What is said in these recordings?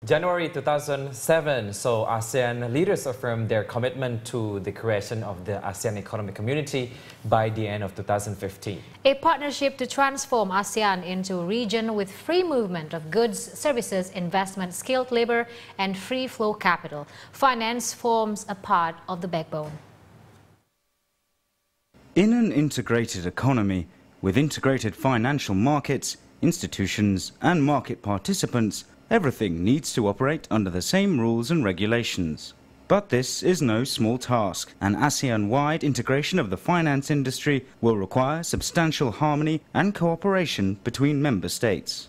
January 2007 saw ASEAN leaders affirm their commitment to the creation of the ASEAN Economic Community by the end of 2015. A partnership to transform ASEAN into a region with free movement of goods, services, investment, skilled labor, and free flow capital. Finance forms a part of the backbone. In an integrated economy, with integrated financial markets, institutions, and market participants, everything needs to operate under the same rules and regulations. But this is no small task. An ASEAN-wide integration of the finance industry will require substantial harmony and cooperation between member states.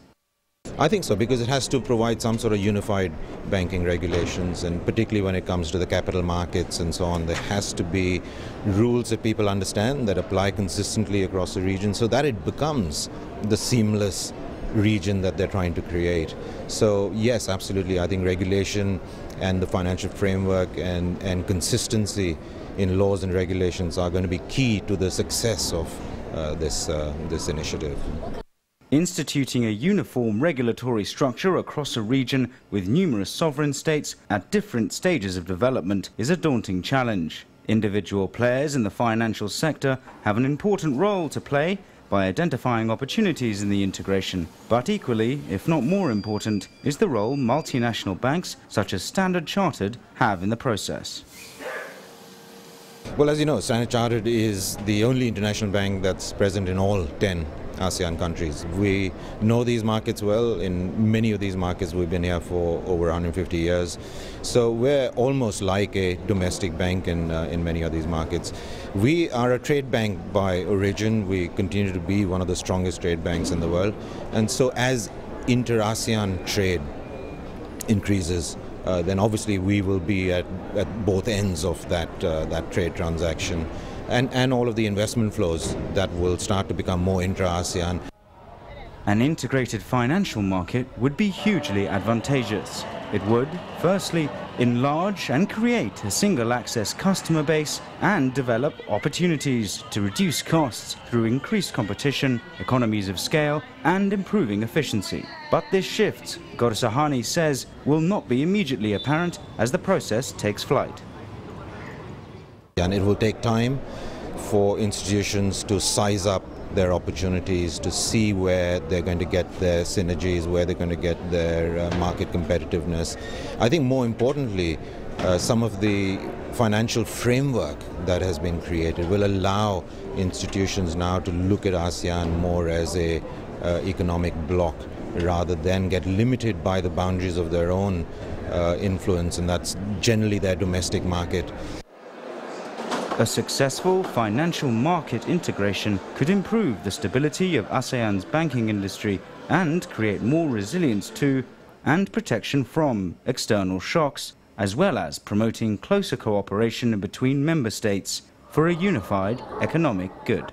I think so, because it has to provide some sort of unified banking regulations, and particularly when it comes to the capital markets and so on, there has to be rules that people understand that apply consistently across the region so that it becomes the seamless region that they're trying to create. So yes, absolutely, I think regulation and the financial framework and consistency in laws and regulations are going to be key to the success of this initiative. Instituting a uniform regulatory structure across a region with numerous sovereign states at different stages of development is a daunting challenge. Individual players in the financial sector have an important role to play by identifying opportunities in the integration. But equally, if not more important, is the role multinational banks such as Standard Chartered have in the process. Well, as you know, Standard Chartered is the only international bank that's present in all 10 ASEAN countries. We know these markets well. In many of these markets we've been here for over 150 years. So we're almost like a domestic bank in many of these markets. We are a trade bank by origin. We continue to be one of the strongest trade banks in the world. And so as inter-ASEAN trade increases, then obviously we will be at both ends of that trade transaction. And all of the investment flows that will start to become more intra-ASEAN. An integrated financial market would be hugely advantageous. It would, firstly, enlarge and create a single-access customer base and develop opportunities to reduce costs through increased competition, economies of scale, and improving efficiency. But this shift, Gaurav Sahani says, will not be immediately apparent as the process takes flight. And it will take time for institutions to size up their opportunities, to see where they're going to get their synergies, where they're going to get their market competitiveness. I think more importantly, some of the financial framework that has been created will allow institutions now to look at ASEAN more as a economic bloc rather than get limited by the boundaries of their own influence, and that's generally their domestic market. A successful financial market integration could improve the stability of ASEAN's banking industry and create more resilience to and protection from external shocks, as well as promoting closer cooperation between member states for a unified economic good.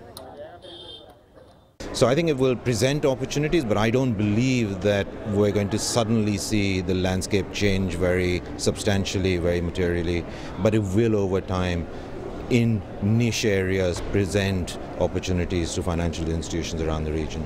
So I think it will present opportunities, but I don't believe that we're going to suddenly see the landscape change very substantially, very materially, but it will over time in niche areas present opportunities to financial institutions around the region.